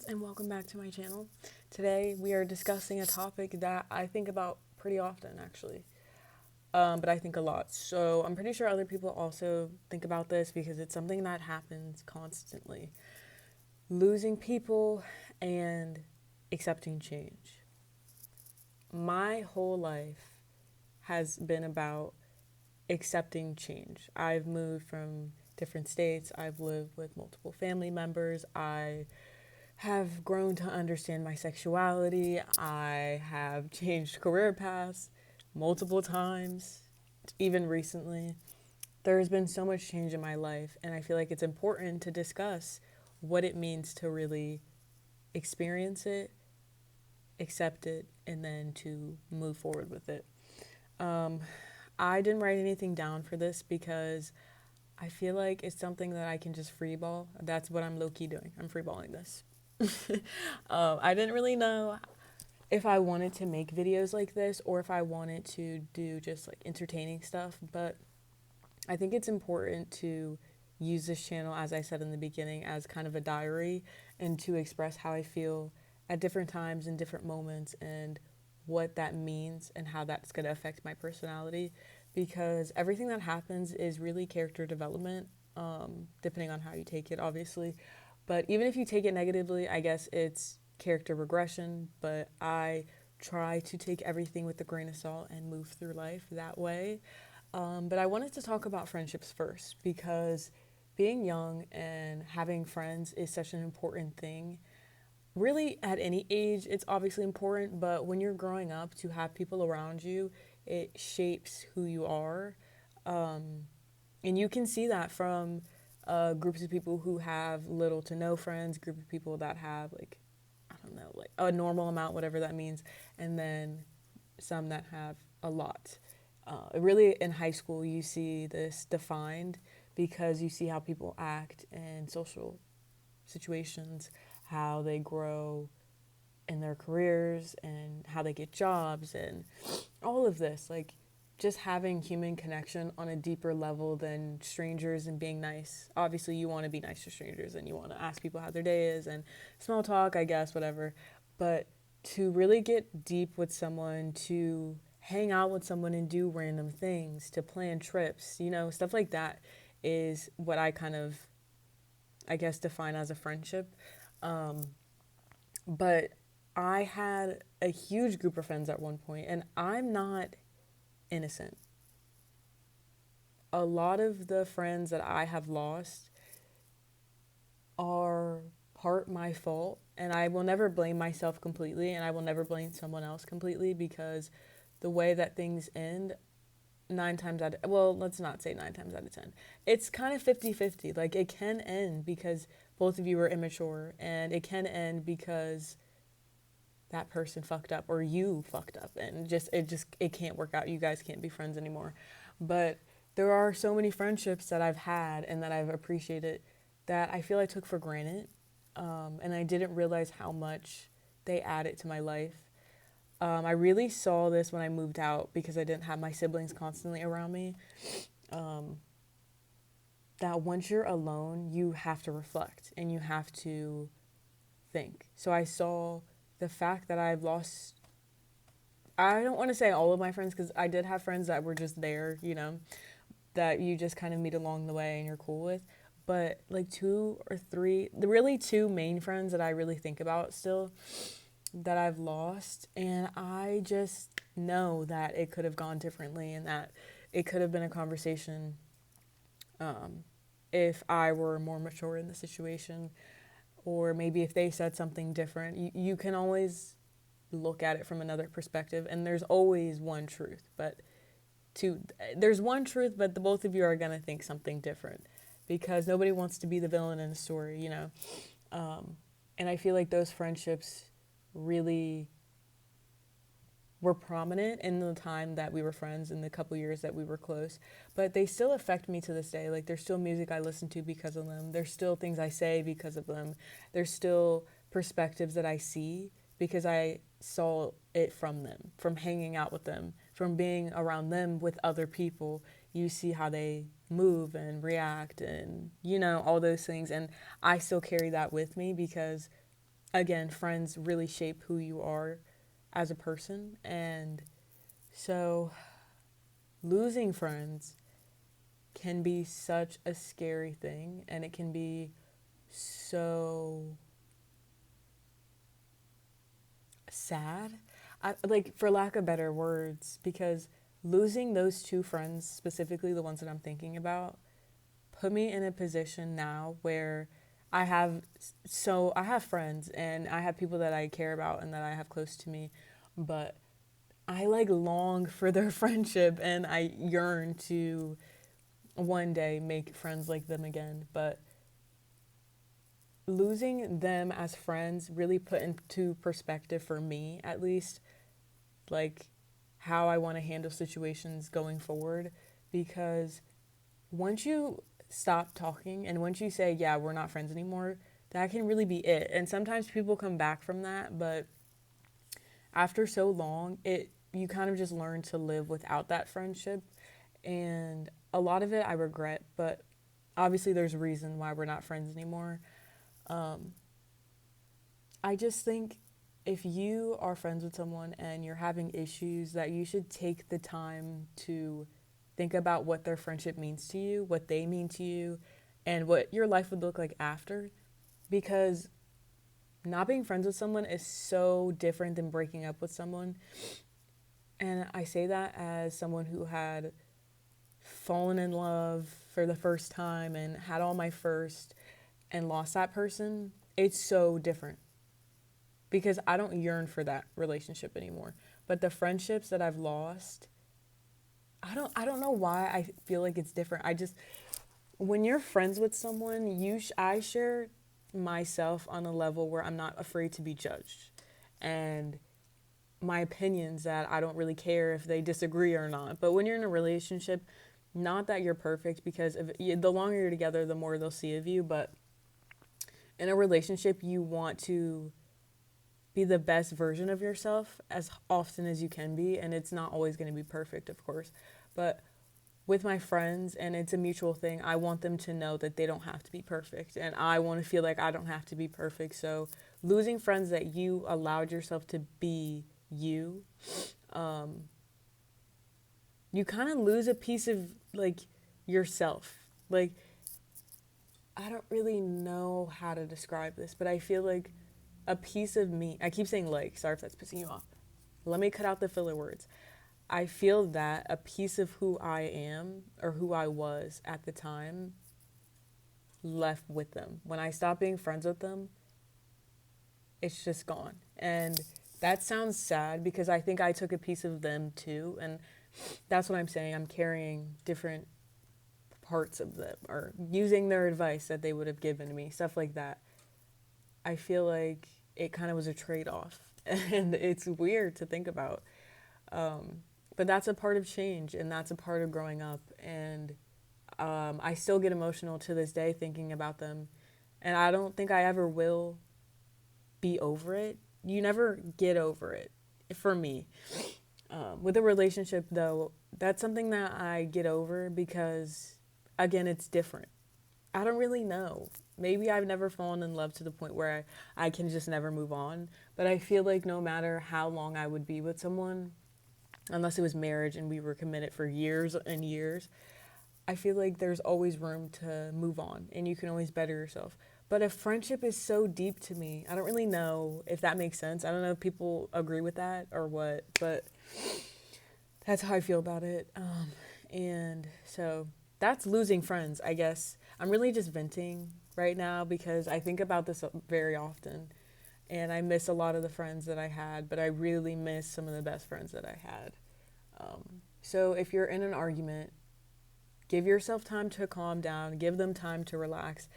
friends, and welcome back to my channel. Today we are discussing a topic that I think about pretty often, actually, but I think a lot. So I'm pretty sure other people also think about this because it's something that happens constantly. Losing people and accepting change. My whole life has been about accepting change. I've moved from different states, I've lived with multiple family members, I have grown to understand my sexuality. I have changed career paths multiple times, even recently. There's been so much change in my life, and I feel like it's important to discuss what it means to really experience it, accept it, and then to move forward with it. Um, I didn't write anything down for this because I feel like it's something that I can just freeball. That's what I'm low key doing. I'm freeballing this. I didn't really know if I wanted to make videos like this or if I wanted to do just like entertaining stuff, but I think it's important to use this channel, as I said in the beginning, as kind of a diary and to express how I feel at different times and different moments and what that means and how that's going to affect my personality because everything that happens is really character development, depending on how you take it, obviously. But even if you take it negatively, I guess it's character regression. But I try to take everything with a grain of salt and move through life that way. But I wanted to talk about friendships first because being young and having friends is such an important thing. Really, at any age, it's obviously important, but when you're growing up, to have people around you, it shapes who you are. Um, and you can see that from groups of people who have little to no friends, group of people that have like, I don't know, like a normal amount, whatever that means, and then some that have a lot. Really, in high school, you see this defined because you see how people act in social situations, how they grow in their careers, and how they get jobs, and all of this. Like, just having human connection on a deeper level than strangers and being nice. Obviously, you want to be nice to strangers and you want to ask people how their day is and small talk, I guess, whatever. But to really get deep with someone, to hang out with someone and do random things, to plan trips, stuff like that is what I kind of, I guess, define as a friendship. Um, but I had a huge group of friends at one point, and I'm not innocent. A lot of the friends that I have lost are part my fault, and I will never blame myself completely, and I will never blame someone else completely because the way that things end, nine times out of, well, let's not say nine times out of 10. It's kind of 50-50. Like, it can end because both of you are immature, and it can end because that person fucked up or you fucked up and it can't work out. You guys can't be friends anymore. But there are so many friendships that I've had and that I've appreciated that I feel I took for granted, and I didn't realize how much they added to my life. I really saw this when I moved out because I didn't have my siblings constantly around me. um, that once you're alone, you have to reflect and you have to think. So I saw the fact that I've lost, I don't want to say all of my friends because I did have friends that were just there, that you just kind of meet along the way and you're cool with. But like two or three, the really two main friends that I really think about still that I've lost. And I just know that it could have gone differently and that it could have been a conversation, um, if I were more mature in the situation, or maybe if they said something different. You can always look at it from another perspective, and there's always one truth, but there's one truth, but the both of you are going to think something different because nobody wants to be the villain in a story. um, and I feel like those friendships really were prominent in the time that we were friends in the couple years that we were close, but they still affect me to this day. Like, there's still music I listen to because of them, there's still things I say because of them, there's still perspectives that I see because I saw it from them, from hanging out with them, from being around them with other people. You see how they move and react and all those things, and I still carry that with me because again, friends really shape who you are as a person. And so losing friends can be such a scary thing, and it can be so sad. Like, for lack of better words, because losing those two friends, specifically the ones that I'm thinking about, put me in a position now where I have friends and I have people that I care about and that I have close to me, but I like long for their friendship and I yearn to one day make friends like them again. But losing them as friends really put into perspective, for me at least, like how I want to handle situations going forward. Because once you stop talking and once you say, yeah, we're not friends anymore, that can really be it. And sometimes people come back from that, but after so long, it you kind of just learn to live without that friendship. And a lot of it I regret, but obviously there's a reason why we're not friends anymore. Um, I just think if you are friends with someone and you're having issues, that you should take the time to think about what their friendship means to you, what they mean to you, and what your life would look like after. Because not being friends with someone is so different than breaking up with someone. And I say that as someone who had fallen in love for the first time and had all my first and lost that person. It's so different because I don't yearn for that relationship anymore. But the friendships that I've lost, I don't know why I feel like it's different. I just when you're friends with someone, I share myself on a level where I'm not afraid to be judged. And my opinions, that I don't really care if they disagree or not. But when you're in a relationship, not that you're perfect, because the longer you're together, the more they'll see of you. But in a relationship, you want to be the best version of yourself as often as you can be. And it's not always going to be perfect, of course. But with my friends, and it's a mutual thing, I want them to know that they don't have to be perfect. And I want to feel like I don't have to be perfect. So losing friends that you allowed yourself to be you, um, you kind of lose a piece of like yourself. Like, I don't really know how to describe this, but I feel like a piece of me, I keep saying like, sorry if that's pissing you off. Let me cut out the filler words. I feel that a piece of who I am or who I was at the time left with them. When I stopped being friends with them, it's just gone. And that sounds sad because I think I took a piece of them too. And that's what I'm saying. I'm carrying different parts of them or using their advice that they would have given me, stuff like that. I feel like it kind of was a trade off. And it's weird to think about. But that's a part of change and that's a part of growing up. And I still get emotional to this day thinking about them. And I don't think I ever will be over it. You never get over it, for me. With a relationship, though, that's something that I get over because, again, it's different. I don't really know. Maybe I've never fallen in love to the point where I can just never move on. But I feel like no matter how long I would be with someone, unless it was marriage and we were committed for years and years, I feel like there's always room to move on and you can always better yourself. But a friendship is so deep to me. I don't really know if that makes sense. I don't know if people agree with that or what, but that's how I feel about it. And so that's losing friends, I guess. I'm really just venting right now because I think about this very often. And I miss a lot of the friends that I had, but I really miss some of the best friends that I had. So if you're in an argument, give yourself time to calm down, give them time to relax,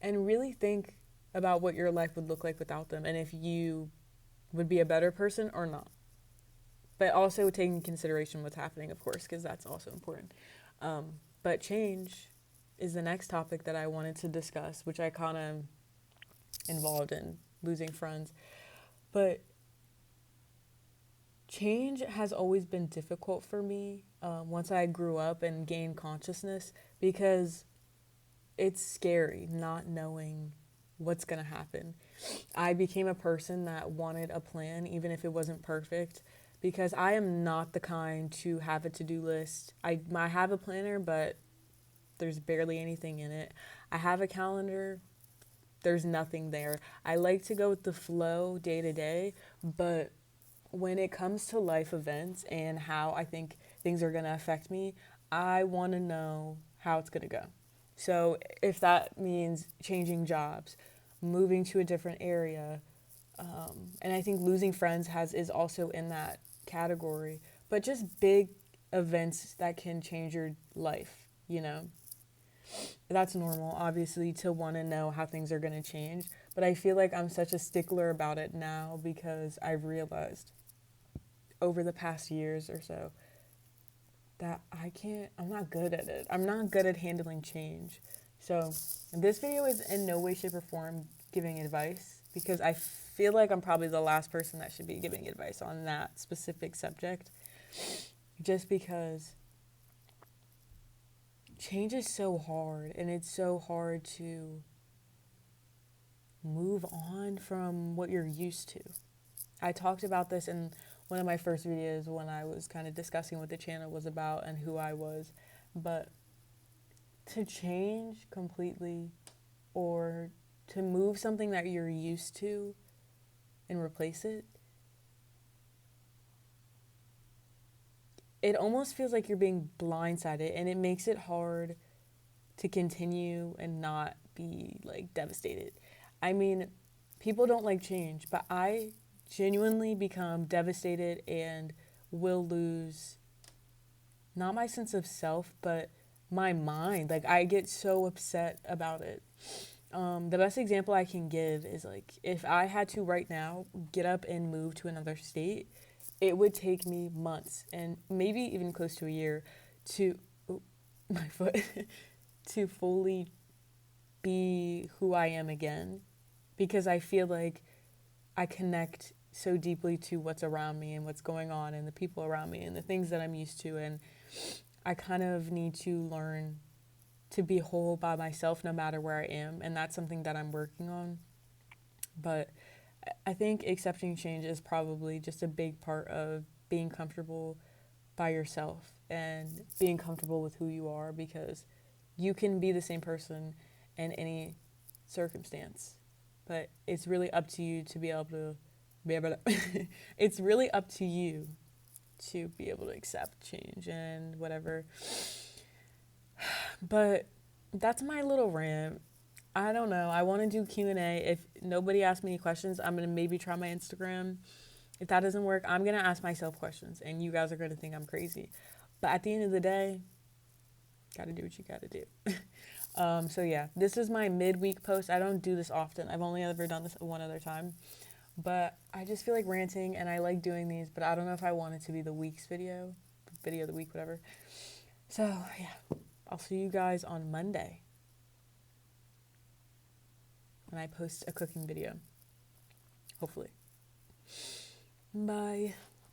and really think about what your life would look like without them and if you would be a better person or not. But also taking into consideration what's happening, of course, because that's also important. But change is the next topic that I wanted to discuss, which I kind of involved in losing friends. But change has always been difficult for me once I grew up and gained consciousness because it's scary not knowing what's going to happen. I became a person that wanted a plan, even if it wasn't perfect, because I am not the kind to have a to-do list. I have a planner, but there's barely anything in it. I have a calendar, there's nothing there. I like to go with the flow day to day, but when it comes to life events and how I think things are going to affect me, I want to know how it's going to go. So if that means changing jobs, moving to a different area, and I think losing friends has is also in that category, but just big events that can change your life, you know. That's normal, obviously, to want to know how things are going to change, but I feel like I'm such a stickler about it now because I've realized over the past years or so that I'm not good at it. I'm not good at handling change. So this video is in no way, shape, or form giving advice because I feel like I'm probably the last person that should be giving advice on that specific subject. Just because change is so hard and it's so hard to move on from what you're used to. I talked about this in one of my first videos when I was kind of discussing what the channel was about and who I was. But to change completely or to move something that you're used to and replace it, it almost feels like you're being blindsided, and it makes it hard to continue and not be like devastated. I mean, people don't like change, but I genuinely become devastated and will lose not my sense of self, but my mind. Like, I get so upset about it. The best example I can give is like if I had to right now get up and move to another state, it would take me months and maybe even close to a year to my foot to fully be who I am again, because I feel like I connect so deeply to what's around me and what's going on and the people around me and the things that I'm used to, and I kind of need to learn to be whole by myself no matter where I am, and that's something that I'm working on. But I think accepting change is probably just a big part of being comfortable by yourself and being comfortable with who you are, because you can be the same person in any circumstance, but it's really up to you to be able to it's really up to you to be able to accept change and whatever. But that's my little rant. I don't know. I want to do Q&A. If nobody asks me any questions, I'm going to maybe try my Instagram. If that doesn't work, I'm going to ask myself questions, and you guys are going to think I'm crazy. But at the end of the day, got to do what you got to do. So yeah, this is my midweek post. I don't do this often. I've only ever done this one other time. But I just feel like ranting, and I like doing these, but I don't know if I want it to be the week's video of the week, whatever. So yeah, I'll see you guys on Monday when I post a cooking video. Hopefully. Bye.